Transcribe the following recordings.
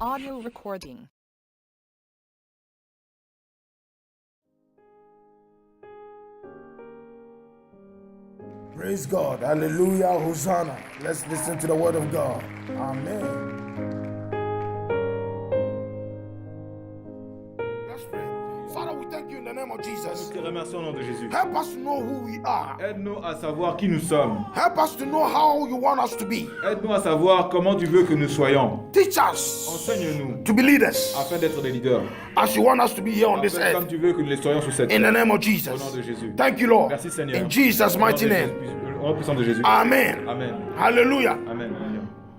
audio recording. Praise God. Hallelujah. Hosanna. Let's listen to the word of God. Amen. Let's pray. Father, we thank you in the name of Jesus. Nous te remercions au nom de Jésus. Help us to know who we are. Aide-nous à savoir qui nous sommes. Help us to know how you want us to be. Aide-nous à savoir comment tu veux que nous soyons. Teach us Enseigne-nous to be leaders afin d'être des leaders. as you want us to be here on this Afin, comme earth. tu veux que nous le soyons sur cette In the terre. name of Au Jesus. nom de Jésus. Thank you, Lord. Merci Seigneur. In Jesus' Au nom mighty de name. Jésus. Au nom puissant de Jésus. Amen. Amen. Hallelujah. Amen.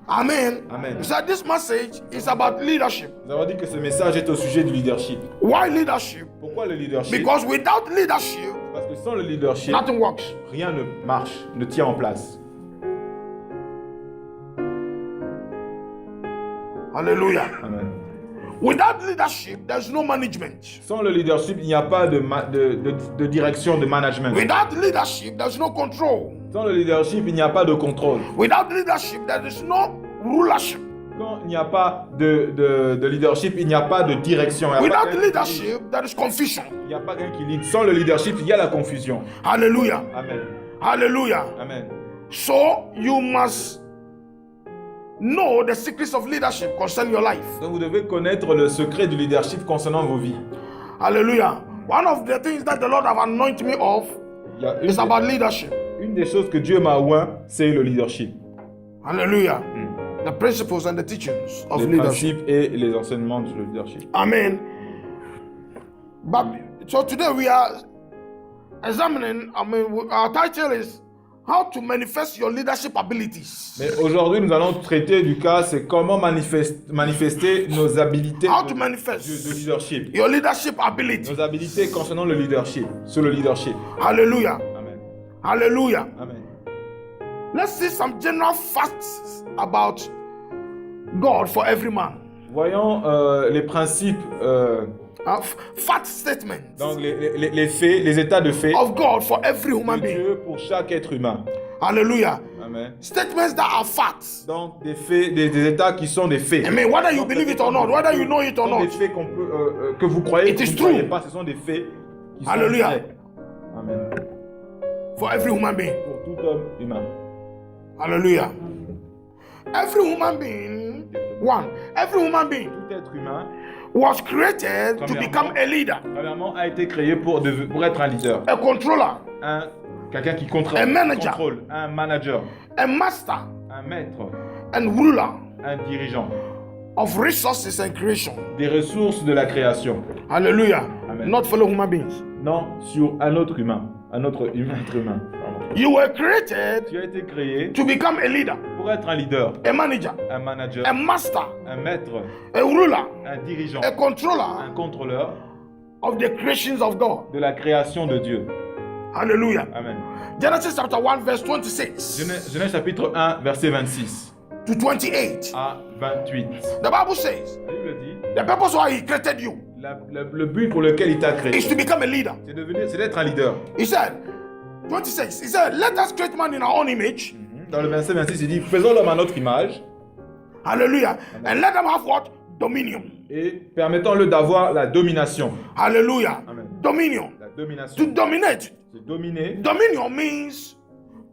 Amen. Amen. So this message is about leadership. Nous avons dit que ce message est au sujet du leadership. Why leadership? Pourquoi le leadership? Because without leadership, Parce que sans le leadership, nothing works. rien ne marche, ne tient en place. Hallelujah. Amen. Without leadership, there's no management. Sans le leadership, il n'y a pas de direction, de management. Without leadership, there's no control. Sans le leadership, il n'y a pas de contrôle. Without leadership, there is no rulership. Quand il n'y a pas de leadership, il n'y a pas de direction. Il n'y a pas Without quelqu'un qui lead. leadership, there is confusion. Il n'y a pas quelqu'un qui lead. Sans le leadership, il y a la confusion. Hallelujah. Amen. Hallelujah. Amen. So you must know the secrets of leadership concerning your life. Donc vous devez connaître le secret du leadership concernant vos vies. Hallelujah. One of the things that the Lord have anointed me of Il y a is about leadership. une des choses que Dieu m'a oint, c'est le leadership. Hallelujah. The principles and the teachings of Les leadership. principes et les enseignements du leadership. Amen. But so today we are examining, our title is How to Manifest Your Leadership Abilities. Mais aujourd'hui, nous allons traiter du cas, c'est comment manifester nos habilités How to manifest de leadership. your leadership ability. Nos habilités concernant le leadership, sur le leadership. Hallelujah. Amen. Hallelujah. Amen. Let's see some general facts about God for every man. Voyons les principes, Fact statements donc les faits, les états de fait of God for every de human being. Dieu pour chaque être humain. Hallelujah. Amen. Statements that are facts. Donc des faits, des états qui sont des faits. I mean, whether you believe it or not, whether you know it or Ce sont des not. faits qu'on peut, que vous croyez, It que is vous ne croyez true. pas, ce sont des faits qui Hallelujah. sont vrais. Amen. For every human being. Pour tout homme humain. Hallelujah. Every human being, every human being Tout être humain, was created to become a leader, premièrement, a été créé pour être un leader. a controller, Quelqu'un qui contrôle, A manager. un manager, a master, un maître, and ruler un dirigeant. of resources and creation. Des ressources de la création. Hallelujah. Amen. Not fellow human beings. Non, sur un autre humain. Un autre être humain. Pardon. You were created Tu as été créé to become a leader, pour être un leader, a manager, un manager, a master, un maître, a ruler, un dirigeant, a un controller contrôleur of the creations of God. de la création de Dieu. Hallelujah. Amen. Genesis chapter 1 verse 26 Genèse chapitre 1, verset 26 to 28. à 28. The Bible says, La Bible dit, the purpose why he created you le but pour lequel il t'a créé, is to become a leader. c'est d'être un leader. He said, 26, he said, let us create man in our own image. Dans le verset 26, il dit, faisons l'homme à notre image Hallelujah. And let them have what? Dominion. et permettons-le d'avoir la domination. Hallelujah. Amen. Dominion. La To domination. dominate. C'est dominer. Dominion means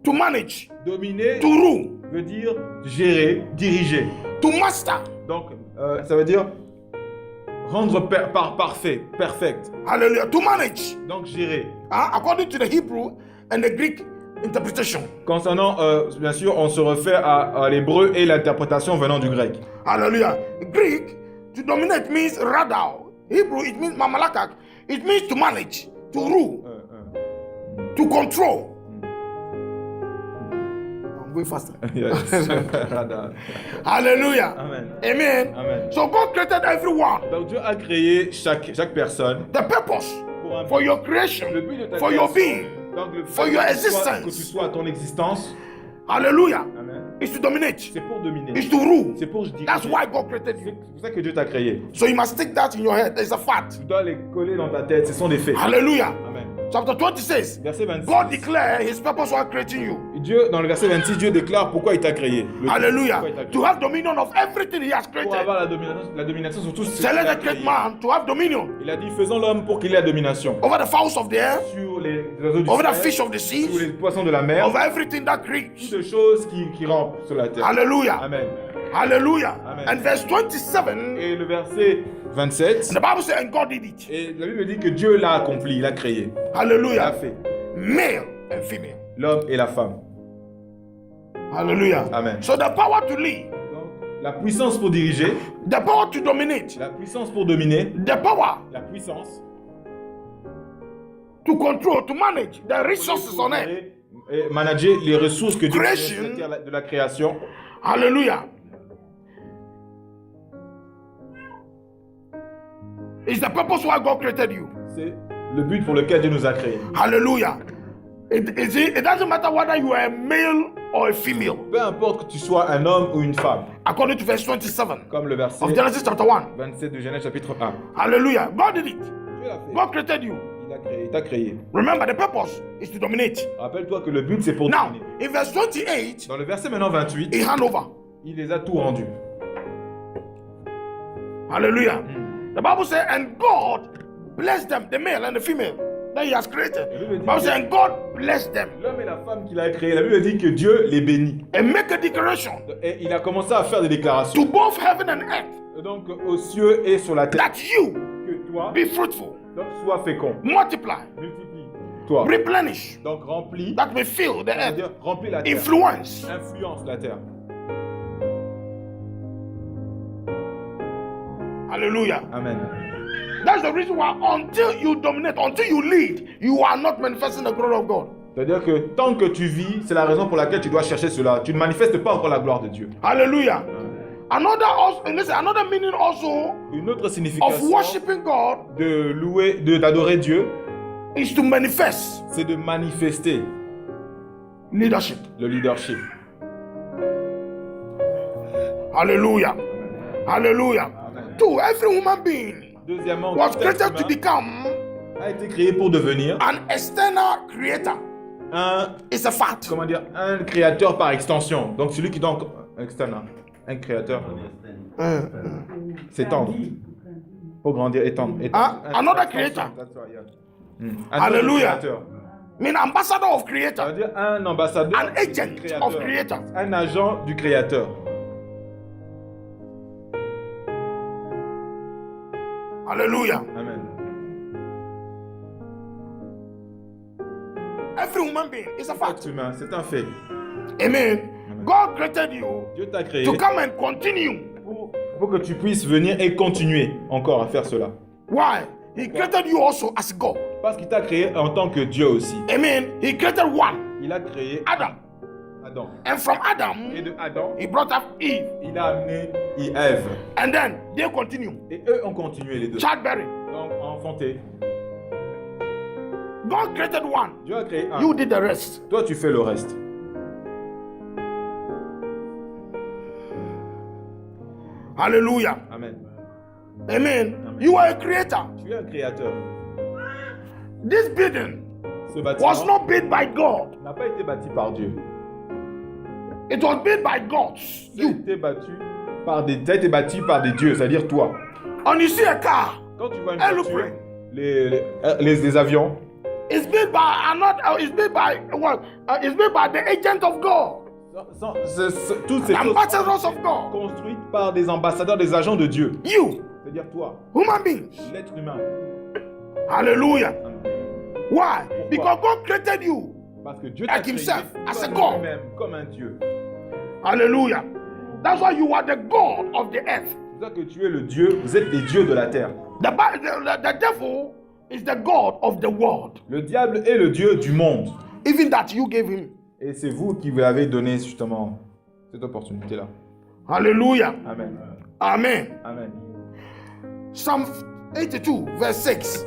to manage, Dominer to rule, veut dire gérer, diriger. to master. Donc, ça veut dire rendre parfait, perfect. Hallelujah. To manage. Donc, gérer. According to the Hebrew and the Greek interpretation. Concernant, bien sûr, on se réfère à l'hébreu et l'interprétation venant du grec. Hallelujah. Greek, to dominate means radal. Hebrew, it means mamalakak. It means to manage, to rule, to control. I'm going faster. Hallelujah. Amen. Amen. Amen. So God created everyone. Donc, Dieu a créé chaque personne The purpose pour un for but. your creation, Le but de ta for your création, being, donc le for fait your que existence. tu sois ton existence, hallelujah, amen, is to dominate, c'est pour dominer, is to rule. c'est pour diriger. That's why God created C'est you. pour ça que Dieu t'a créé. So you must take that in your head. It's a fact. Tu dois les coller dans ta tête, ce sont des faits. Hallelujah. Amen. chapter 26, Verset 26. God declared his purpose while creating you. Dieu, dans le verset 26, Dieu déclare pourquoi il t'a créé. Hallelujah. Pourquoi il t'a créé. To have dominion of everything he has Pour created. avoir la domination sur tout ce So qu'il let a the great créé. man to have dominion Il a dit, faisons l'homme pour qu'il ait la domination. over the fowls of the air, Sur les oiseaux du over the ciel, fish of the sur les seas, poissons de la mer, over everything that creeps. toutes choses qui rampent sur la terre. Hallelujah. Amen. Hallelujah. Amen. And verse 27, Et le verset 27, and the Bible says, and God did it. et la Bible dit que Dieu l'a accompli, il l'a créé. Il l'a Hallelujah. fait. Male and female. L'homme et la femme. Hallelujah. Amen. So the power to lead, Donc, la puissance pour diriger, the power to dominate, la puissance pour dominer, the power la puissance to control, to manage the resources on earth. et manager les ressources que Dieu a Creation. sur la terre de la création. Hallelujah. It's the purpose why God created you. C'est le but pour lequel Dieu nous a créés. Hallelujah. It doesn't matter whether you are a male or a female. Peu importe que tu sois un homme ou une femme, According to verse 27 comme le verset of Genesis chapter 1. 27 de Genèse chapitre 1. Hallelujah. God did it. Dieu l'a fait. God created you. Il a créé, il t'a créé. Remember, the purpose is to dominate. Rappelle-toi que le but c'est pour Now, dominer. in verse 28, Dans le verset maintenant 28, he hand over. il les a tout rendus. Hallelujah. The Bible says, and God blessed them, the male and the female that he has created. The Bible says, and God blessed them. L'homme et la femme qu'il a créés, la Bible dit que Dieu les bénit. And make a declaration Et il a commencé à faire des déclarations. to both heaven and earth Et donc aux cieux et sur la terre. that you Que toi, be fruitful, donc, sois fécond. multiply, Multiplie. Toi. replenish, Donc remplis. that may fill the earth, C'est-à-dire remplis la terre. influence. Influence la terre. Hallelujah. Amen. That's the reason why until you dominate, until you lead, you are not manifesting the glory of God. C'est-à-dire que tant que tu vis, c'est la raison pour laquelle tu dois chercher cela. Tu ne manifestes pas encore la gloire de Dieu. Hallelujah. Another meaning also Une autre of signification worshiping God de louer, d'adorer Dieu, is to manifest c'est de manifester leadership. le leadership. Hallelujah. Hallelujah. Amen. Two, every human being Deuxièmement, was tout être created to humain become a été créé pour devenir an external creator. un, It's a fact. comment dire, un créateur par extension. Donc celui qui donc externe, un créateur, s'étendre, pour grandir, étendre. Another creator. That's right, yeah. Un Hallelujah. autre créateur. Mean ambassador of Ça creator. veut dire un ambassadeur, An agent du créateur, of creator. un agent du créateur. Hallelujah. Amen. Every human being is a Être fact. humain, c'est un fait. Amen. God created you Dieu t'a créé to come and continue. pour que tu puisses venir et continuer encore à faire cela. Why? He created you also as God. Parce qu'il t'a créé en tant que Dieu aussi. Amen. He created one, Il a créé Adam. Adam. And from Et Adam, de Adam, he brought up Eve. il a amené Ève. And then they continue. Et eux ont continué les deux. Childbearing. Donc enfanté. God created one. Dieu a créé un. You did the rest. Toi, tu fais le reste. Hallelujah. Amen. Amen. You are a creator. Tu es un créateur. This building Ce was bâtiment not built by God. n'a pas été bâti par Dieu. It was built by gods. Ça a été bâti par des dieux, c'est-à-dire toi. And you see a car. Quand tu vois une Aeroplane. voiture, les avions, It's built by another. It's built by what? It's built by the agent of God. toutes ces The choses ambassadors of sont God. construites par des ambassadeurs, des agents de Dieu. You, C'est-à-dire toi, human beings. l'être humain. Hallelujah. Amen. Why? Because God created you. Parce que Dieu Like t'a créé himself, as a comme God. lui-même, comme un Dieu. Hallelujah. That's why you are the God of the earth. C'est ça que tu es le Dieu, vous êtes des dieux de la terre. The devil is the God of the world. Le diable est le Dieu du monde. Even that you gave him. Et c'est vous qui lui avez donné justement cette opportunité-là. Hallelujah. Amen. Amen. Amen. Psalm 82, verse 6.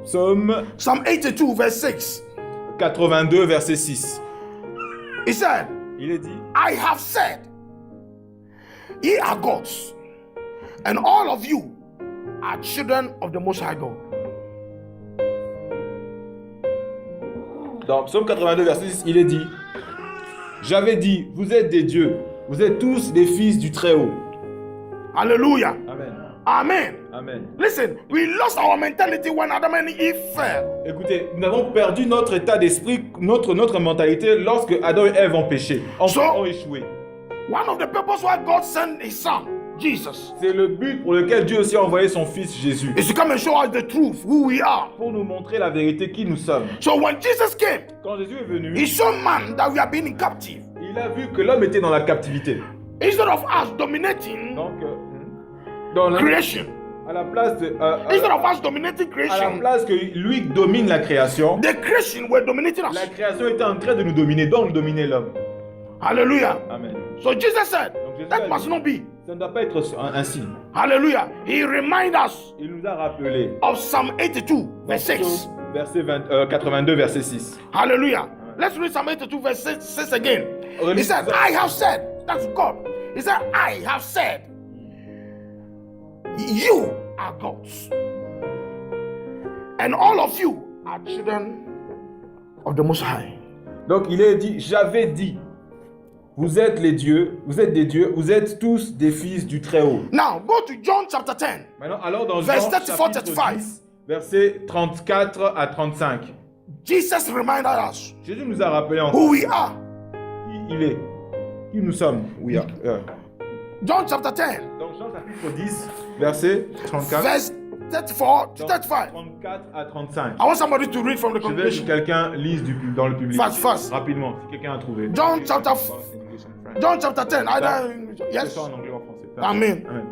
Psaume Psalm 82, verse 6. 82, verset 6. He said, Il est dit, I have said, ye are gods, and all of you are children of the Most High God. Dans Psaume 82, verset 6, il est dit, j'avais dit, vous êtes des dieux, vous êtes tous des fils du Très-Haut. Hallelujah. Amen. Amen. Amen. Listen, we lost our mentality when Adam and Eve fell. Écoutez, nous avons perdu notre état d'esprit, notre mentalité lorsque Adam et Ève ont péché, ont échoué. One of the purposes why God sent His Son, Jesus, C'est le but pour lequel Dieu aussi a envoyé son Fils Jésus. is to come and show us the truth, who we are. Pour nous montrer la vérité qui nous sommes. So when Jesus came, Quand Jésus est venu, He showed man that we are being in captive. il a vu que l'homme était dans la captivité. Instead of us dominating Donc, dans creation, à la place de, instead of us dominating à la creation, place que lui domine la création, the creation were dominating la us. création était en train de nous dominer, donc dominer l'homme. Hallelujah. Amen. So Jesus said, Donc Jésus that a must dit, not be. ça ne doit pas être ainsi. Hallelujah. He reminds us Il nous a rappelé. of Psalm 82, verse 6. Verset 82, verset 6. Hallelujah. Let's read Psalm 82, verse 6 again. He said, I have said, that's God. He said, I have said, you are gods. And all of you are children of the Most High. Donc il est dit, j'avais dit, vous êtes les dieux, vous êtes des dieux, vous êtes tous des fils du Très-Haut. Now, go to John chapter 10. Maintenant, alors dans Verse Jean 34, chapitre 35. 10, versets 34 à 35. Jesus reminded us Jésus nous a rappelé encore who we are. qui il est, qui nous sommes. We are. John chapter 10, Donc Jean chapitre 10, verset 34. verse 34 to Donc, 35. 34 à 35. I want somebody to read from the Je veux que congregation. quelqu'un lise dans le public. Fast. Rapidement, si quelqu'un a trouvé. John chapter John chapter 10. Either Que ce yes. soit en anglais ou en français. Amen. Amen.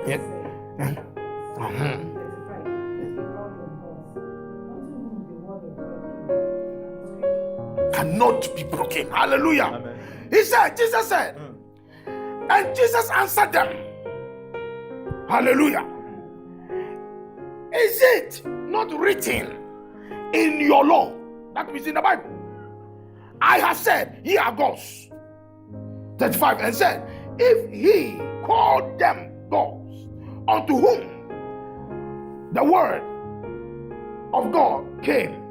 Yeah. Yeah. Cannot be broken. Hallelujah. Amen. He said, Jesus said, and Jesus answered them. Hallelujah. Is it not written in your law? That means in the Bible. I have said, ye are gods. 35 and said, if he called them gods, unto whom the word of God came,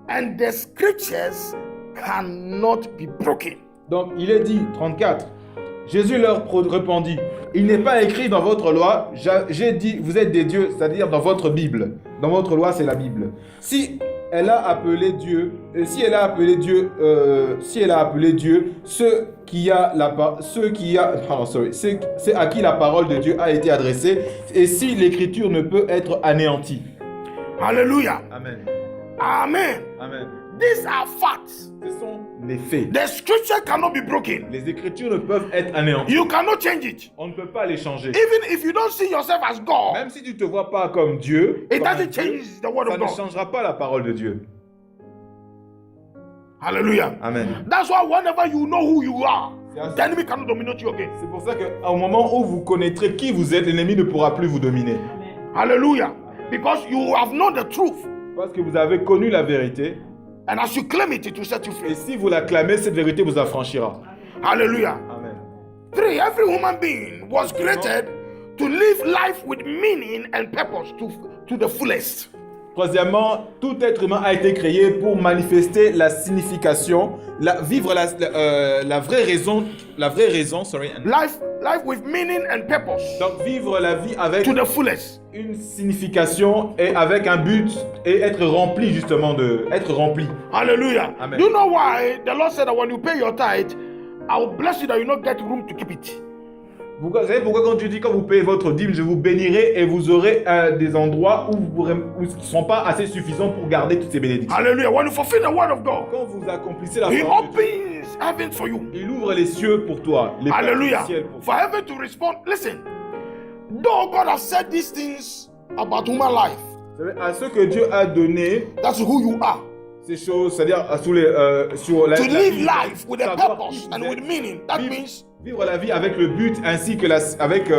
and the scriptures cannot be broken. Donc il est dit, 34, Jésus leur répondit, il n'est pas écrit dans votre loi, j'ai dit, vous êtes des dieux, c'est-à-dire dans votre Bible. Dans votre loi, c'est la Bible. Si elle a appelé Dieu, c'est à qui la parole de Dieu a été adressée, et si l'écriture ne peut être anéantie. Hallelujah. Amen. Amen. Amen. These are facts. Ce sont les faits. The scripture cannot be broken. Les écritures ne peuvent être anéanties. You cannot change it. On ne peut pas les changer. Even if you don't see yourself as God, Même si tu ne te vois pas comme Dieu, it comme un doesn't Dieu, change the word ça of ne God. changera pas la parole de Dieu. Hallelujah. Amen. That's why whenever you know who you are, Yes. the enemy cannot dominate you again. C'est pour ça qu'au moment où vous connaîtrez qui vous êtes, l'ennemi ne pourra plus vous dominer. Hallelujah. Because you have known the truth. Parce que vous avez connu la vérité. And as you claim it, it will set you Et free. si vous la clamez, cette vérité vous affranchira. Hallelujah. Amen. 3. Every human being was created to live life with meaning and purpose to the fullest. Troisièmement, tout être humain a été créé pour manifester la signification, vivre la vraie raison, Life with meaning and purpose Donc vivre la vie avec to the fullest. une signification et avec un but et être rempli justement être rempli. Hallelujah. Amen. Do you know why the Lord said that when you pay your tithe, I will bless you that you not get room to keep it? Vous savez pourquoi quand Dieu dit quand vous payez votre dîme, je vous bénirai et vous aurez des endroits où qui ne seront pas assez suffisants pour garder toutes ces bénédictions. Hallelujah. When you fulfill the word of God, Quand vous accomplissez la He parole de Dieu, opens heaven for you. il ouvre les cieux pour toi, les portes Hallelujah. du ciel pour For toi. heaven to respond. Listen, though God has said these things about human life, Vous savez, à ce que Dieu a donné that's who you are. ces choses, c'est-à-dire sur la To live vie, life with a savoir purpose qui and vous with êtes, meaning. That vivre, means vivre la vie avec le but ainsi que avec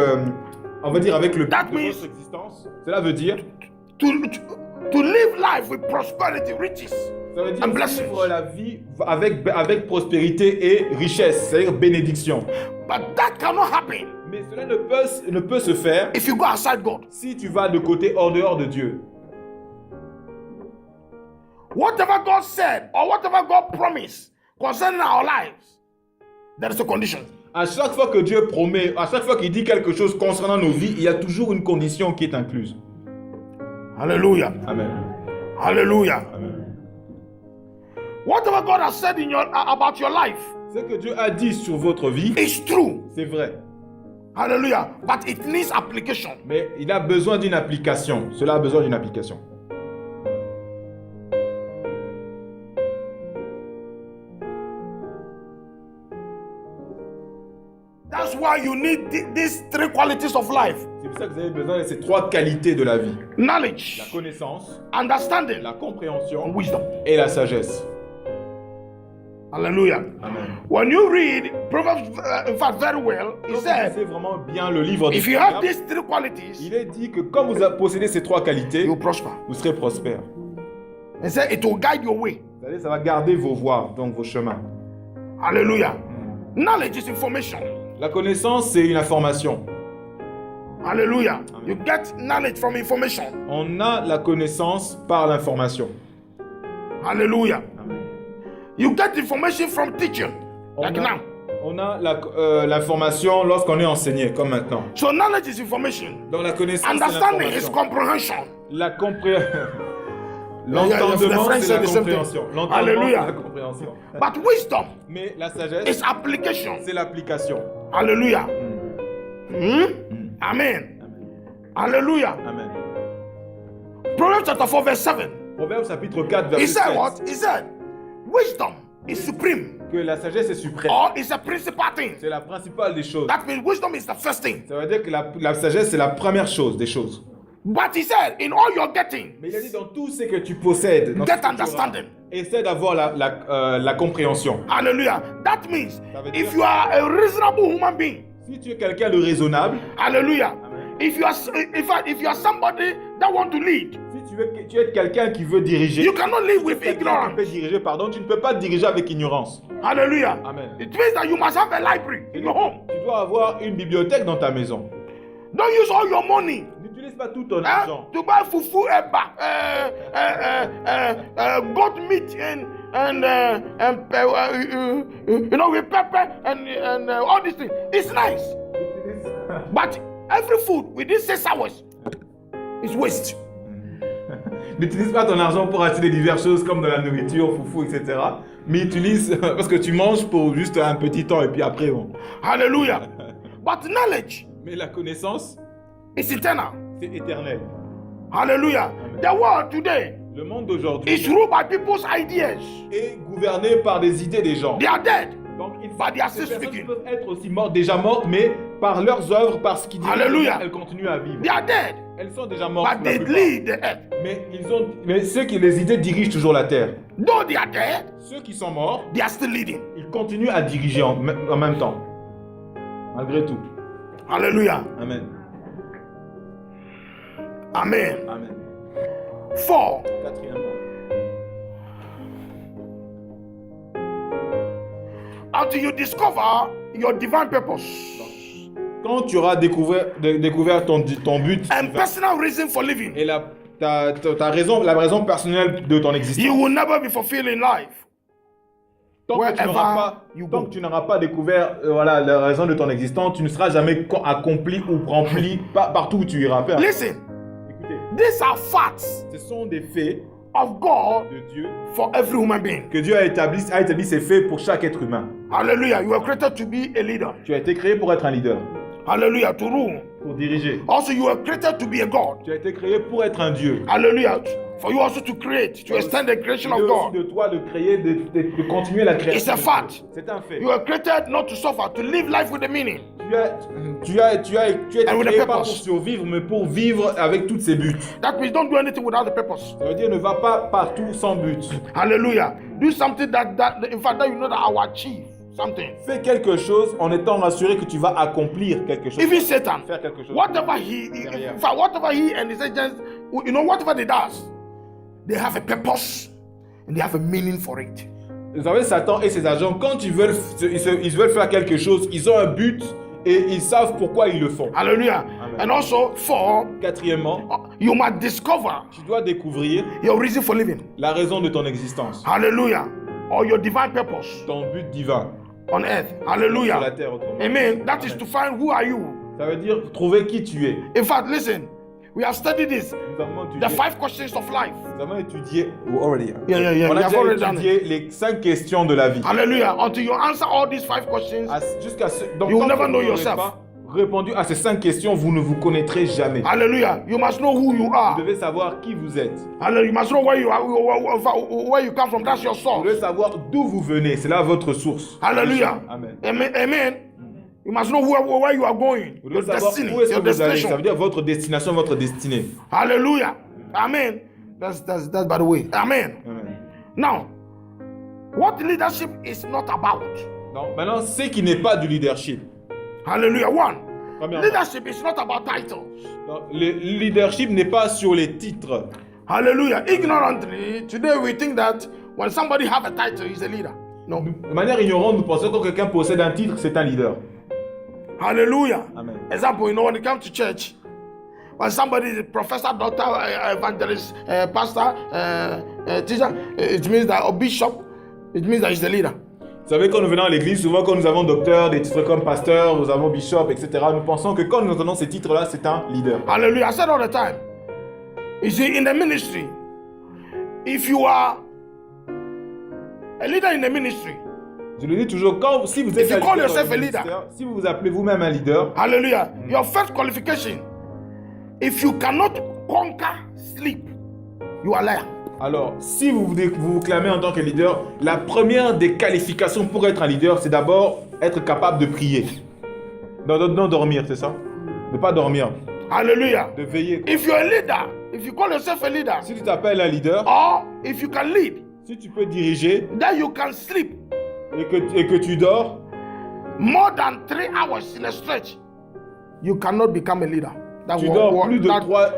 on va dire avec le but That de means- votre existence. Cela veut dire to live life with prosperity, riches. ça veut dire And blessings. vivre la vie avec prospérité et richesse, c'est-à-dire bénédiction. But that cannot happen Mais cela ne peut se faire if you go outside God. si tu vas de côté hors dehors de Dieu. Whatever God said or whatever God promised concerning our lives, there is a condition. À chaque fois que Dieu promet, à chaque fois qu'il dit quelque chose concernant nos vies, il y a toujours une condition qui est incluse. Hallelujah. Amen. Hallelujah. Amen. Whatever God has said about your life, Ce que Dieu a dit sur votre vie, is true. c'est vrai. Hallelujah. But it needs application. Mais il a besoin d'une application. Cela a besoin d'une application. That's why you need these three qualities of life. C'est pour ça que vous avez besoin de ces trois qualités de la vie. La Knowledge, connaissance, understanding, la compréhension wisdom. et la sagesse. Hallelujah. Amen. When you read Proverbs, in fact, very well, it Quand vous said, lisez vraiment bien le livre if des you have Proverbes, these three qualities, il est dit que quand vous possédez ces trois qualités, you prosper. vous serez prospère. And said it will guide your way. C'est-à-dire, ça va garder vos voies, donc vos chemins. Hallelujah. Knowledge is information. La connaissance, c'est une information. Hallelujah. You get knowledge from information. On a la connaissance par l'information. Hallelujah. Amen. You get information from teaching, like now. On a l'information lorsqu'on est enseigné, comme maintenant. So knowledge is information. Donc la connaissance, c'est Understanding is l'information. comprehension. La compréhension. the L'entendement, French c'est say la the same thing. compréhension. L'entendement, Hallelujah. c'est la compréhension. But wisdom Mais la sagesse, is application. c'est l'application. Hallelujah. Amen. Amen. Hallelujah. Amen. Proverbs chapter 4 verse 7. Proverbe chapitre 4, He verset said 7. what? He said, wisdom is supreme, Que la sagesse est suprême. or is a principal thing. C'est la principale des choses. That means wisdom is the first thing. Ça veut dire que la sagesse, c'est la première chose des choses. But he said, in all you're getting, Mais il a dit dans tout ce que tu possèdes, dans get tout ce que tu auras, understanding. essaie d'avoir la compréhension. Hallelujah. That means Ça veut dire- if you are a reasonable human being, Si tu es quelqu'un de raisonnable, hallelujah. Amen. If you are somebody that want to lead, si tu es quelqu'un qui veut diriger, you cannot live with quelqu'un qui ignorance. peut diriger, pardon, tu ne peux pas diriger avec ignorance. Hallelujah. Amen. It means that you must have a library in your home. Tu dois avoir une bibliothèque dans ta maison. Don't use all your money N'utilise pas tout ton argent. to buy fufu, goat meat, and you know, with pepper and all these things. It's nice, but every food within 6 hours is waste. N'utilise pas ton argent pour acheter diverses choses comme de la nourriture, foufou, etc. Mais utilise parce que tu manges pour juste un petit temps et puis après, bon. Hallelujah. But knowledge Mais la connaissance, is eternal. c'est éternel. Hallelujah. The world today Le monde d'aujourd'hui is ruled by people's ideas. est gouverné par des idées des gens. They are dead. Donc, But they are ces still personnes speaking. peuvent être aussi mortes, déjà mortes, mais par leurs œuvres, par ce qu'ils disent, Hallelujah. elles continuent à vivre. They are dead. Elles sont déjà mortes. But la they plupart. lead the earth. Mais ceux qui les idées dirigent toujours la terre. Though they are dead, Ceux qui sont morts, they are still leading. ils continuent à diriger en même temps. Malgré tout. Hallelujah. Amen. Amen. Amen. 4. Quatrièmement. Until you discover your divine purpose Quand tu auras découvert ton but and personal reason for living, et la raison personnelle de ton existence, you will never be fulfilled in life. tant que tu n'auras pas découvert la raison de ton existence, tu ne seras jamais accompli ou rempli partout où tu iras. Listen, Écoutez, these are facts ce sont des faits of God de Dieu for every human being. que Dieu a établi ces faits pour chaque être humain. Hallelujah. You were created to be a leader. Tu as été créé pour être un leader, Hallelujah. To rule. pour diriger. Also, you were created to be a God. Tu as été créé pour être un Dieu. Hallelujah. For you also to create, to extend the creation Il of est aussi God. de toi de créer, de continuer la création. It's a de fact. Dieu. C'est un fait. You were created not to suffer, to live life with a meaning. Tu as été And with a créé pas pour purpose. survivre, mais pour vivre avec tous ses buts. That means don't do anything without the purpose. Ça veut dire ne va pas partout sans but. Hallelujah. Do something that in fact, that you know that I will achieve something. Fais quelque chose en étant rassuré que tu vas accomplir quelque chose. Even Satan, Faire quelque chose. whatever in fact, whatever he and his agents, you know, whatever they does, they have a purpose and they have a meaning for it. Vous savez, Satan et ses agents, quand ils veulent faire quelque chose, ils ont un but et ils savent pourquoi ils le font. Hallelujah. Amen. And also, 4, Quatrièmement, you must discover tu dois découvrir your reason for living. la raison de ton existence, Hallelujah. Or your divine purpose ton but divin on earth. sur la Hallelujah. terre. Autrement. Amen. That is to find who are you. Ça veut dire trouver qui tu es. In fact, listen, we have studied this. Nous avons The étudié, 5 questions of life. nous avons étudié already. Yeah. On We a have déjà already done it. étudié les 5 questions de la vie. Hallelujah. Until you answer all these 5 questions, Jusqu'à ce, donc, You will tant never que know vous n'aurez yourself. pas répondu à ces 5 questions, vous ne vous connaîtrez jamais. hallelujah, you must know who you Vous are. devez savoir qui vous êtes. Hallelujah. You must know where you are, where you come from. That's your Vous source. devez savoir d'où vous venez. C'est là votre source. Hallelujah. Amen. Amen. You must know where you are going. Vous Your devez savoir destiny. où est-ce Your que vous allez. Ça destination. veut dire votre destination, votre destinée. Hallelujah. Amen. That's by the way. Amen. Amen. Now, what leadership is not about. Donc, maintenant, ce qui n'est pas du leadership. Hallelujah. One. Premièrement. Leadership is not about titles. Donc, le leadership n'est pas sur les titres. Hallelujah. Ignorantly, today we think that when somebody have a title, he's a leader. No. De manière ignorante, nous pensons que quand quelqu'un possède un titre, c'est un leader. Hallelujah. Amen. Example, when it comes to church, when somebody is a professor, doctor, evangelist, pastor, teacher, it means that, or bishop, it means that he's the leader. Vous savez, quand nous venons à l'église, souvent quand nous avons docteur, des titres comme pasteur, nous avons bishop, etc., nous pensons que quand nous entendons ces titres-là, c'est un leader. Hallelujah. I said all the time. You see, in the ministry, if you are a leader in the ministry, Je le dis toujours, si vous êtes If you un call leader yourself dans le a leader. ministère, si vous vous appelez vous-même un leader, hallelujah, your first qualification, if you cannot conquer sleep, you are liar. alors si vous vous clamez en tant que leader, la première des qualifications pour être un leader, c'est d'abord être capable de prier. Non, dormir, c'est ça? De pas dormir, Hallelujah. de veiller. If you're a leader, if you call yourself a leader, Si tu t'appelles un leader, or if you can lead, si tu peux diriger then you can sleep et que tu dors, more than 3 hours in a stretch, you cannot become a leader. That's tu dors plus de that 3...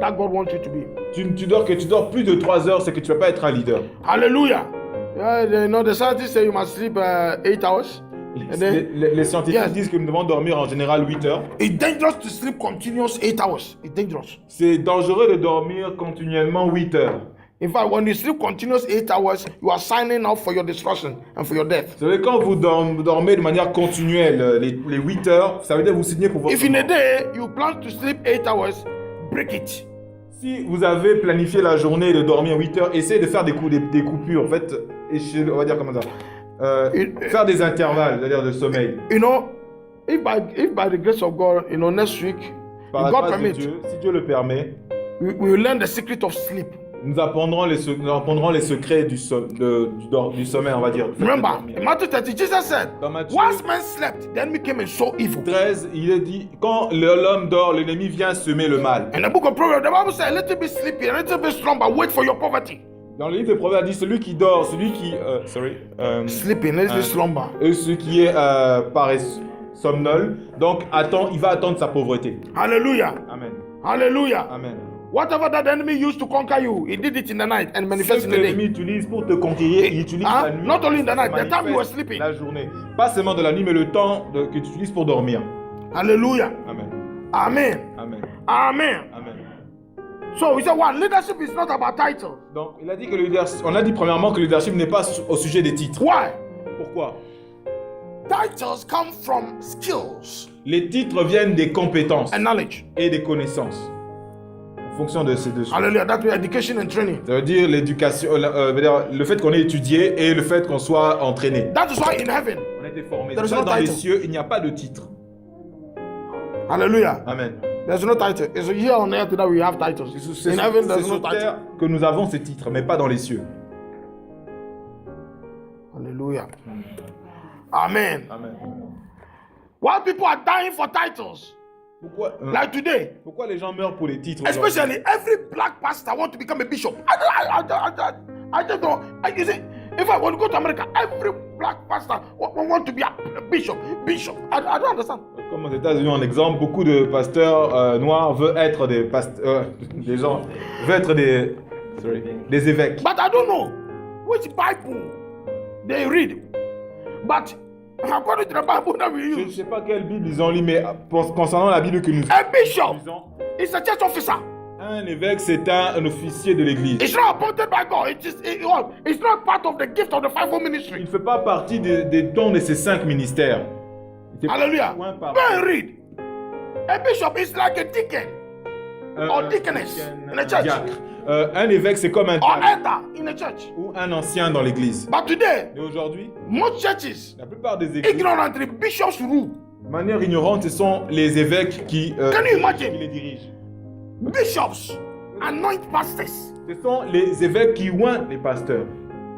that God wants you to be. Tu dors plus de 3 heures, c'est que tu ne vas pas être un leader. Hallelujah. Yeah, you know, the scientists say you must sleep 8 hours. And then, Les scientifiques Yes. disent que nous devons dormir en général 8 heures. it's dangerous to sleep continuous 8 hours. It's dangerous. C'est dangereux de dormir continuellement 8 heures. In fact, when you sleep continuous 8 hours, you are signing up for your destruction and for your death. Vous savez, quand vous dormez de manière continuelle les 8 heures, ça veut dire que vous signez pour votre If in a mort. day you plan to sleep 8 hours, break it. Si vous avez planifié la journée de dormir 8 heures, essayez de faire des coupures. En fait, on va dire comment ça. Faire des intervalles, c'est-à-dire de sommeil. You know, if by the grace of God, you know, next week, Par if la God grâce de permit, Dieu, si Dieu le permet, we will learn the secret of sleep. nous apprendrons les secrets du sommeil, on va dire. Remember, in Matthew 30, Jesus said, Dans Matthieu once man slept, the enemy came and saw evil. 13, il est dit, quand l'homme dort, l'ennemi vient semer le mal. In the book of Proverbs, the Bible says, a little bit sleepy, a little bit strong, but wait for your poverty. Dans le livre des Proverbes, il dit, celui qui dort, celui qui... Sleeping, a little bit slumber. et celui qui est somnol, donc il va attendre sa pauvreté. Hallelujah. Amen. Hallelujah. Amen. Whatever that enemy used to conquer you, he did it in the night and Ce manifest que in the day. l'ennemi utilise pour te conquérir, il utilise la nuit. Not only in the night, Ça the time you were manifeste sleeping. la journée. Pas seulement de la nuit, mais le temps que tu utilises pour dormir. Hallelujah. Amen. Amen. Amen. Amen. Amen. So we said, one, leadership is not about title. Donc, il a dit que on a dit premièrement que le leadership n'est pas au sujet des titres. Why? Pourquoi? Titles come from skills Les titres viennent des compétences and knowledge. et des connaissances. En fonction de ces deux choses. Hallelujah. That's why education and training. Ça veut dire l'éducation, le fait qu'on ait étudié et le fait qu'on soit entraîné. That is why in heaven, On a été formé. There is C'est pour ça no que dans les title. cieux, il n'y a pas de titre. hallelujah, Amen. there's no title. It's here on earth that we have titles. C'est In heaven, c'est there's no sur title. terre que nous avons ces titres, mais pas dans les cieux. Hallelujah. Amen. Amen. Why people are dying for titles? Like today, Pourquoi les gens meurent pour les titres? especially every black pastor want to become a bishop. I just don't. You see, in fact, when you go to America, every black pastor want to be a bishop. Bishop. I don't understand. Comme aux États-Unis, en exemple, beaucoup de pasteurs noirs veulent être des des gens veulent être des évêques. But I don't know which Bible they read. But According to the Bible that we Je ne use, sais pas quelle Bible ils ont lu, mais concernant la Bible que nous a bishop lisons, is a church officer. un évêque, c'est un officier de l'église. It's not appointed by God. It's not part of the gift of the fivefold Il ministry. ne fait pas partie des dons de ces 5 ministères. Il fait Hallelujah. point par Go and read. A bishop is like a deacon or deaconess in a church, diacre. Un évêque, c'est comme un or diacre elder in a church. ou un ancien dans l'église. But today, Et aujourd'hui, most churches, la plupart des églises, ignorantly, bishops rule. de manière ignorante, ce sont les évêques qui Can you imagine? les dirigent. Bishops anoint pastors, Ce sont les évêques qui oignent les pasteurs,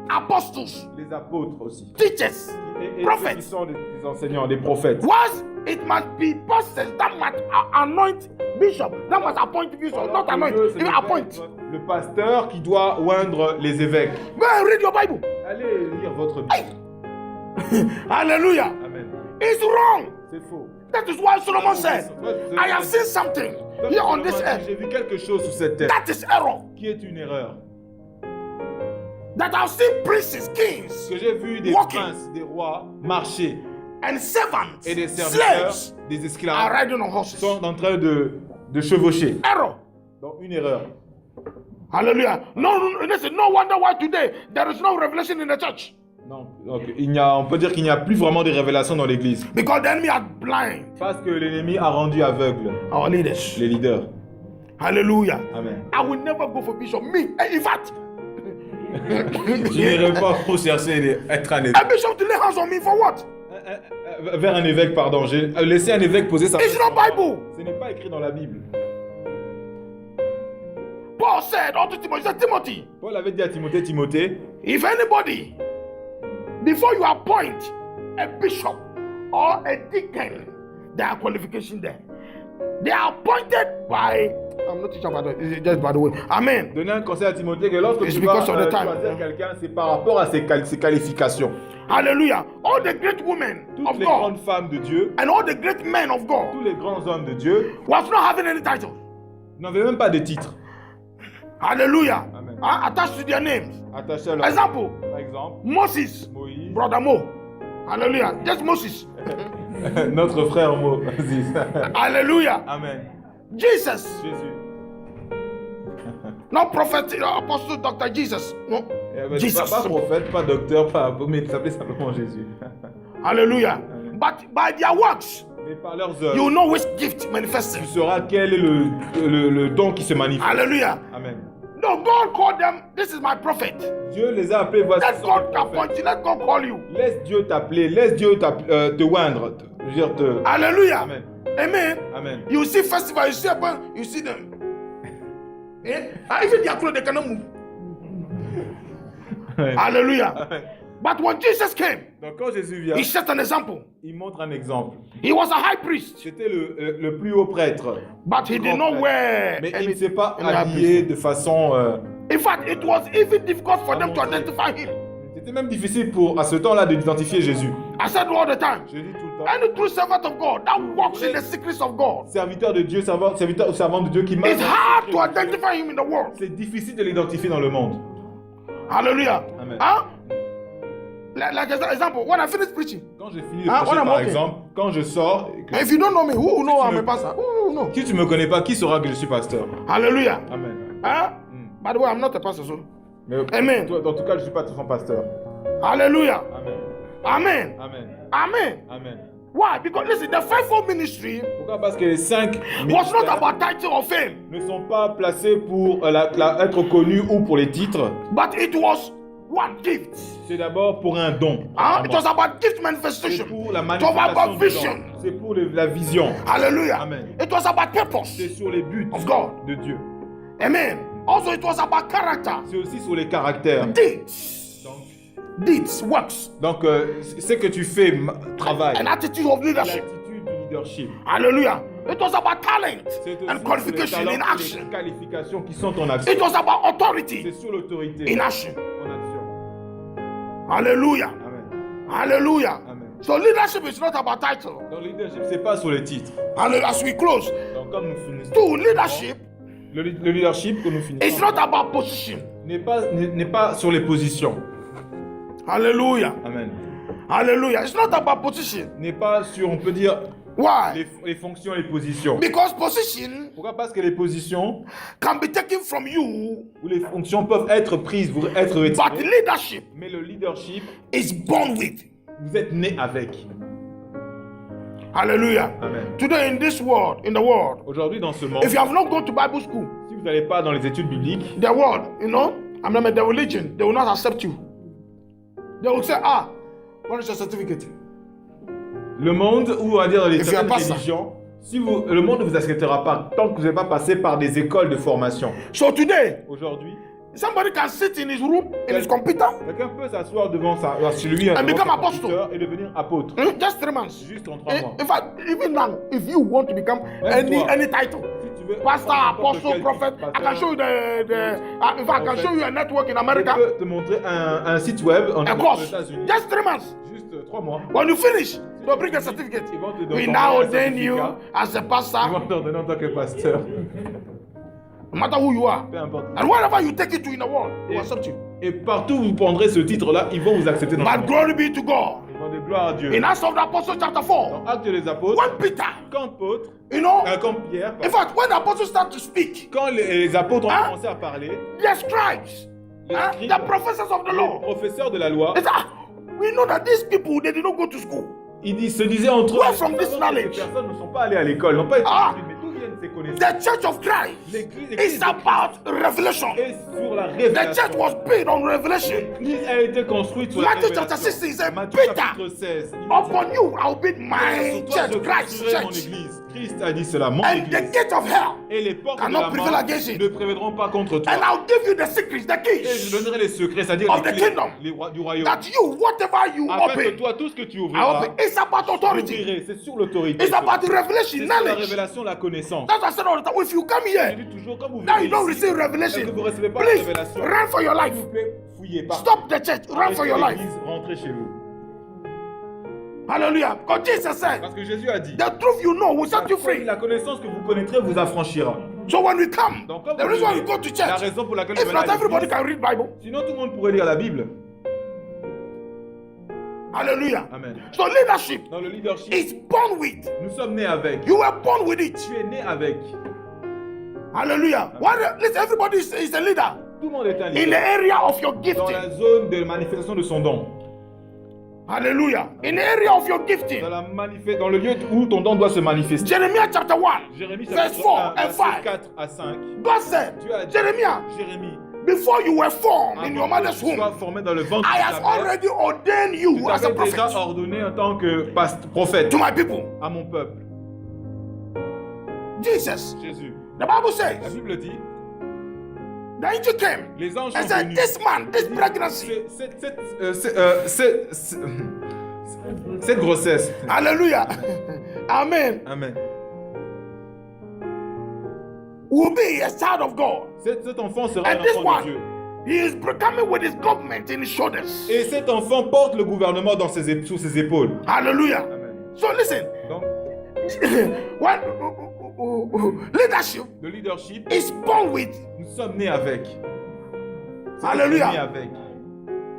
apostles, les apôtres aussi. teachers, Et ceux prophets. qui sont des enseignants, des prophètes. Was it must be pastors that must anoint bishop, that must appoint bishop, not anoint, Pour eux, ce even n'est pas appoint. le pasteur qui doit oindre les évêques. Go and read your Bible. Allez lire votre Bible. Hey. Hallelujah. Amen. It's wrong. C'est faux. That is why Solomon said, Solomon I have seen something Donc, here on Solomon this dit, earth j'ai vu quelque chose sur cette terre that is error. qui est une erreur. That I've seen princes, kings, Que j'ai vu des Walking. princes, des rois marcher and servants, et des serviteurs, slaves des are esclaves riding on horses. sont en train de chevaucher. Error. Donc une erreur. Hallelujah. Listen, no wonder why today there is no revelation in the church. Non, donc on peut dire qu'il n'y a plus vraiment de révélation dans l'église. Because the enemy are blind Parce que l'ennemi a rendu aveugle our leaders. les leaders. Hallelujah. Amen. I will never go for bishop. Me, in fact, Je n'irai pas pour chercher être un évêque. a bishop to lay hands on me for what? Vers un évêque, pardon. J'ai laissé un évêque poser sa main It's sur not moi. Bible. Ce n'est pas écrit dans la Bible. Paul said unto Timothy, he said, Timothy, Paul avait dit à Timothée, Timothée, if anybody, before you appoint a bishop or a deacon, there are qualifications there. They are appointed by, I'm not teaching about it, it's just by the way. Amen. donnez un conseil à Timothée que lorsque It's tu vas because of the time. choisir quelqu'un, c'est par rapport à ses qualifications. Hallelujah. All the great women Toutes of les God grandes femmes de Dieu, and all the great men of God tous les grands hommes de Dieu was not having any title. n'avaient même pas de titre. Hallelujah. Amen. Attached to their names. Attachés à leur Example, Par exemple, Moses, Moïse, brother Mo. Hallelujah. Just Moses. notre frère Moïse. Hallelujah. Amen. Jesus. Jésus. Not prophet, apostle, Dr. Jesus. No. Jesus. Pas prophète, pas docteur, pas mais il s'appelait simplement Jésus. Hallelujah. But by their works, Mais par leurs you œuvres, know which gift manifesting. tu sauras quel est le don qui se manifeste. Hallelujah. Amen. No, God called them, this is my prophet. Dieu les a appelés, voici Let son God prophète. appoint you, let God call you. Laisse Dieu t'appeler, laisse Dieu te oindre. Je veux dire, Hallelujah. Amen. Amen. Amen. You see festival, you see them. Eh? Even their clothes, they cannot move. Amen. Hallelujah. Amen. But when Jesus came, Donc quand Jésus vient, he set an example. il montre un exemple. He was a high priest, C'était le plus haut prêtre. but he did not wear Mais il any. ne s'est pas any high habillé priest. de façon... In fact, it was even difficult for them to identify him. C'était même difficile à ce temps-là d'identifier Jésus. I said all the time, Je dis tout le temps. any true servant of God that walks in the secrets of God, Serviteur de Dieu, serviteur ou servant de Dieu qui marche. it's hard to identify him in the world. C'est difficile de l'identifier dans le monde. Hallelujah. Amen. Huh? Like as an example, when I finish preaching, Quand j'ai fini de Ah, prêcher, on a par manqué. exemple, quand je sors, et que- and if you don't know me, who know tu I'm me- a pastor? Who know? si tu ne me connais pas, qui saura que je suis pasteur? Hallelujah. Amen. Huh? Mm. By the way, I'm not a pastor, so. Mais Amen. En tout cas, je ne suis pas son pasteur. Hallelujah. Amen. Amen. Amen. Amen. Amen. Why? Because listen, the fivefold ministry Pourquoi? Parce que les 5 was not about title or fame, ne sont pas placés pour être connus ou pour les titres. but it was one gift. C'est d'abord pour un don. It was about gift C'est manifestation. pour la It was manifestation about du vision. don. C'est pour la vision. Hallelujah. Amen. It was about C'est purpose sur les buts of God. de Dieu. Amen. Also, it was about character. C'est aussi sur les caractères. Deeds. Donc, Deeds, works, ce que tu fais, travail. an attitude of leadership. L'attitude du leadership. Hallelujah. It was about talent C'est aussi and sur les qualification talents in et action. les qualifications qui sont en action. It was about C'est authority sur l'autorité in action. en action. Hallelujah. Amen. Hallelujah. Amen. So leadership is not about title. Donc le leadership, c'est pas sur les titres. Hallelujah. As we close, Donc comme nous finissons, to leadership le leadership que nous is finissons not about position. n'est pas sur les positions. Hallelujah. Amen. Hallelujah. It's not about position. N'est pas sur, on peut dire, Why? les fonctions, les positions. Because position Pourquoi? Parce que les positions can be taken from you, ou les fonctions peuvent être prises, être but retirées. leadership Mais le leadership, is born with. vous êtes né avec. Hallelujah. Amen. Today in this world, in the world, Aujourd'hui, dans ce monde, if you have not gone to Bible school, si vous n'allez pas dans les études bibliques, the world, you know, I mean the religion, they will not accept you. They will say, what is your certificate? le monde, ou on va dire dans les Et certaines pas ça. religions, le monde ne vous acceptera pas tant que vous n'avez pas passé par des écoles de formation. So today, Aujourd'hui, somebody can sit in his room, in his computer, quelqu'un peut s'asseoir chez lui And devant become son apostle. computer et devenir apôtre. just 3 months. Juste en 3 mois. In fact, even now, if you want to become Même toi. any title, Si tu veux pastor, n'importe apostle, quel prophet, titre, I can show you in fact, I can show you a network in Je America, peux te montrer un site web a aux course, États-Unis. just 3 months. Juste 3 mois. When you finish, they'll bring a certificate. Ils vont te We donner now un ordain you certificat. as a Ils vont pastor, te donner en tant que pasteur. no matter who you are. Peu importe. And wherever you take it to in the world, they will accept you. Et partout où vous prendrez ce titre-là, ils vont vous accepter dans le But monde. glory be to God. Ils vont de gloire à Dieu. In Acts of the Apostles chapter 4, Dans Actes des Apôtres, when Peter, quand Apôtre, you know, quand Pierre, in fact, when the apostles start to speak, quand les apôtres ont Hein? commencé à parler, the scribes, Les scribes, the professors of the les law, professeurs de la loi, they say, we know that these people, they did not go to school. se disaient entre eux, Where from this ces knowledge? personnes ne sont pas allées à l'école, n'ont pas été Ah. instruites, mais d'où viennent ces connaissances? The church of Christ L'église is about revelation. est sur la The church révélation. was built on revelation. L'église a été construite sur la Matthew révélation. chapter 16 says, Matthieu Peter, chapitre 16. il dit, upon you I'll build my sur toi, church, je Christ's construirai mon church. église. Christ a dit cela, mon And the église. gate of hell, Et les portes de cannot la prevail mort against it. ne prévaudront pas contre toi. and I'll give you the secrets, the Et je keys, donnerai les secrets, c'est-à-dire of les the clés kingdom. du royaume. that you, whatever you Afin que open, toi, tout ce que tu I ouvriras, open. It's about authority. ouvrirai. C'est sur l'autorité. It's about C'est revelation, sur la knowledge. révélation, la connaissance. That's what I said all the time. If you come Je here, dis toujours, quand vous now you venez don't ici, receive est-ce revelation, que vous ne recevez pas la please révélation? run for your life. S'il vous plaît, fouillez pas. Stop the church, run for your life. Rentrez chez vous. Hallelujah. Because Jesus said, Parce que Jésus a dit, the truth you know will set you free. la connaissance que vous connaîtrez vous affranchira. So when we come, Donc, quand the vous reason why venez, we go to la church, raison pour laquelle if vous not venez à everybody l'église, can read Bible. sinon tout le monde pourrait lire la Bible. Hallelujah. Amen. So leadership Dans le leadership, is born with. nous sommes nés avec. You were born with it. Tu es né avec. Hallelujah. Listen, everybody is a leader Tout le monde est un in the leader. area of your Dans gifting. la zone de manifestation de son don. Hallelujah. In the area of your gifting. Dans le lieu où ton don doit se manifester. Jeremiah chapter 1, Jérémie verse chapitre 4 1, and verset 5. 4 à 5. God said, Dieu a dit, Jeremiah, Jérémie, before you were formed in your avant que mother's tu womb, sois formé dans le ventre I de have ta mère, already ordained tu you as a t'avais déjà prophet ordonné en tant que prophète to my people. à mon peuple. Jesus, Jésus. the Bible La says, Bible dit, the angel came les anges and sont said, venus. this man, this pregnancy, Cette grossesse. hallelujah, amen, Amen. will be a child of God. Cet enfant sera And un this enfant one, de Dieu. he is coming with his government in his shoulders. Et cet enfant porte le gouvernement sur ses épaules. Hallelujah. Amen. So listen, Donc, when leadership le leadership, is born with, nous sommes nés avec. Hallelujah. Nés avec.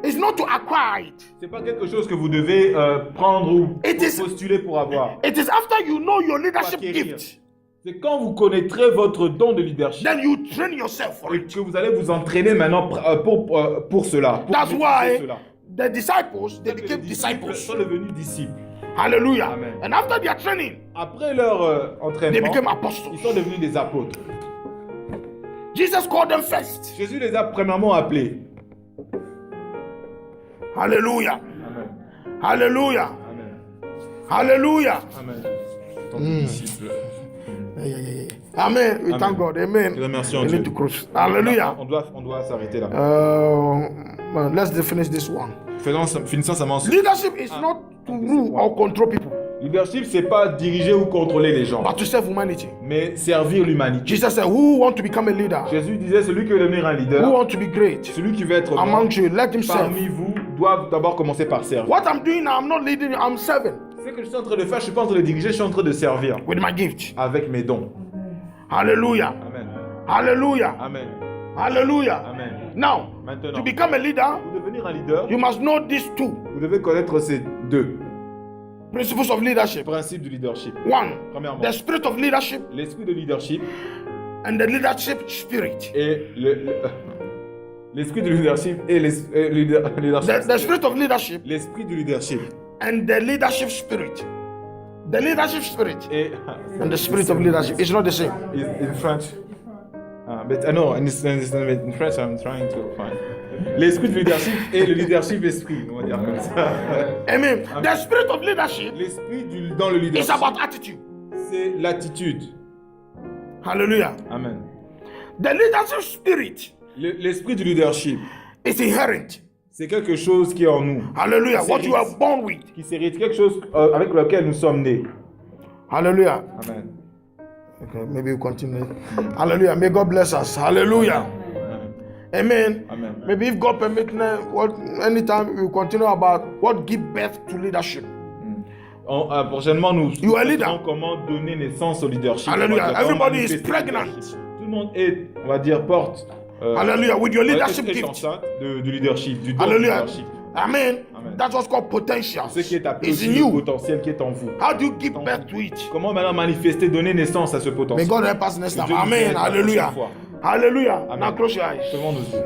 it's not to acquire it. C'est pas quelque chose que vous devez prendre ou It is- postuler pour avoir. It is after you know your leadership Acquérir. gift, C'est quand vous connaîtrez votre don de leadership then you train yourself for et it. que vous allez vous entraîner maintenant pour cela. Pour That's maîtriser why cela. the disciples, they Que les became disciples disciples. sont devenus disciples. Hallelujah. Amen. And after their training, Après leur they entraînement, became apostles. ils sont devenus des apôtres. Jesus called them first. Jésus les a premièrement appelés. Hallelujah. Amen. Hallelujah. Amen. Hallelujah. Amen. Tant que disciples. Amen. We Amen. thank God. Amen. Nous remercions We Dieu. need to close. Hallelujah. On doit s'arrêter là. Let's finish this one. Finissons seulement. Leadership is not to rule or control people, Leadership, c'est pas diriger ou contrôler les gens, but to serve humanity. mais servir l'humanité. Jesus said, who want to become a leader? Jésus disait, celui qui veut devenir un Who leader, want to be great? celui qui veut être bon Among you, let him serve. parmi vous, doit d'abord commencer par servir. What I'm doing now, I'm not leading, I'm serving Ce que je suis en train de faire, je suis pas en train de diriger, je suis en train de servir with my gift. avec mes dons. Hallelujah. Amen. Hallelujah. Amen. Hallelujah. Amen. Now, Maintenant, to become a leader, pour devenir un leader, you must know these two. vous devez connaître ces 2. Principles of leadership. Principe du leadership. 1. Premièrement, The spirit of leadership l'esprit de leadership and the leadership spirit. et l'esprit du leadership et leadership. The spirit of leadership L'esprit du leadership and the leadership spirit. The leadership spirit et and the spirit of leadership. It's not the same. in French. But I know in French I'm trying to find. L'esprit du leadership et le leadership esprit, on va dire comme ça. Amen. The spirit of leadership L'esprit dans le is leadership, about attitude. c'est l'attitude. Hallelujah. Amen. The leadership spirit L'esprit du leadership, is inherent. c'est quelque chose qui est en nous, Hallelujah. C'est What you are born with. qui s'hérite, quelque chose avec lequel nous sommes nés. Hallelujah. Amen. Okay, maybe we continue. Hallelujah. May God bless us. Hallelujah. Amen. Amen. Maybe if God permits, anytime we continue about what give birth to leadership. Prochainement, nous You are a leader. verrons comment donner naissance au leadership. Hallelujah. On va dire comment Everybody is manifester le pregnant. leadership. Tout le monde est, on va dire, porte. Hallelujah. With your leadership est gift. enceinte du leadership, du don du Hallelujah. leadership. Amen. Amen. That's what's called potential. Ce qui est appelé It's aussi in le you. potentiel qui est en vous. How do you give birth to it? Comment maintenant manifester, donner naissance à ce May potentiel? God help us next Que time. Dieu nous Amen. aide la Hallelujah. prochaine fois. Hallelujah. Amen. Now close your eyes. Fermons nos yeux.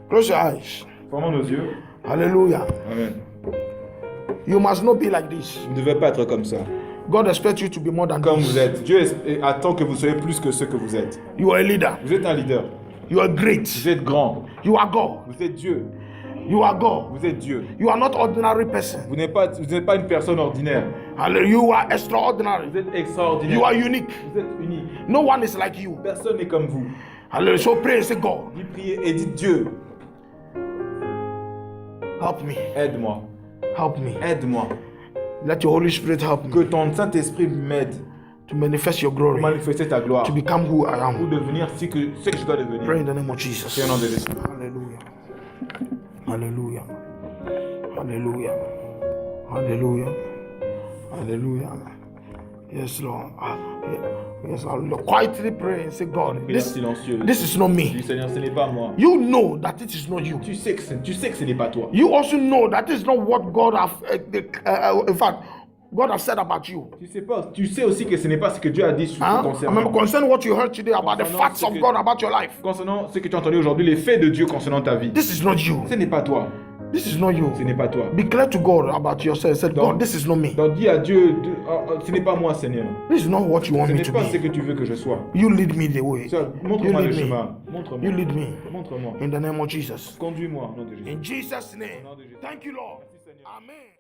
Close your eyes. Fermons nos yeux. Hallelujah. Amen. You must not be like this. Vous ne devez pas être comme ça. God expects you to be more than Comme this. vous êtes. Dieu attend que vous soyez plus que ce que vous êtes. You are a leader. Vous êtes un leader. You are great. Vous êtes grand. You are God. Vous êtes Dieu. You are God. Vous êtes Dieu. You are not ordinary person. Vous n'êtes pas une personne ordinaire. Hallelujah. You are extraordinary. Vous êtes extraordinaire. You are unique. Vous êtes unique. No one is like you. Personne n'est comme vous. Hallelujah. So pray and say, God, Dis priez et dites Dieu, help me. aide-moi. Help me. Aide-moi. Let your Holy Spirit help me Que ton Saint-Esprit m'aide to manifest your pour glory, manifester ta gloire. to become who I Pour am. devenir ce que je dois devenir. Pray in the name of Jesus. Au nom de Jésus. Hallelujah. Hallelujah. Hallelujah. Hallelujah. Hallelujah. Yes, Lord. Yes, Lord. Quietly pray and say, God, Prière silencieuse. this is not Dis me. Seigneur, ce n'est pas moi. You know that it is not you. Tu sais que ce n'est pas toi. You also know that is not what God have. In fact, God has said about you. Tu sais aussi que ce n'est pas ce que Dieu a dit sur Huh? te concernant. Remember, concerning what you heard today about the Concernant facts ce of que- God about your life. Concernant ce que tu as entendu aujourd'hui, les faits de Dieu concernant ta vie. This is not you. Ce n'est pas toi. This is not you. Ce n'est pas toi. Declare to God about yourself. Say, Donc- God, this is not me. Donc dis à Dieu, ce n'est pas moi, Seigneur. This is not what you want Ce me n'est to pas ce be. que tu veux que je sois. You lead me the way. Seigneur, You montre-moi le lead me. chemin. Montre-moi. You lead me. Montre-moi. In the name of Jesus. Conduis-moi au nom de Jésus. In Jesus' name. Au nom de Jésus. Thank you, Lord. Merci, Seigneur. Amen.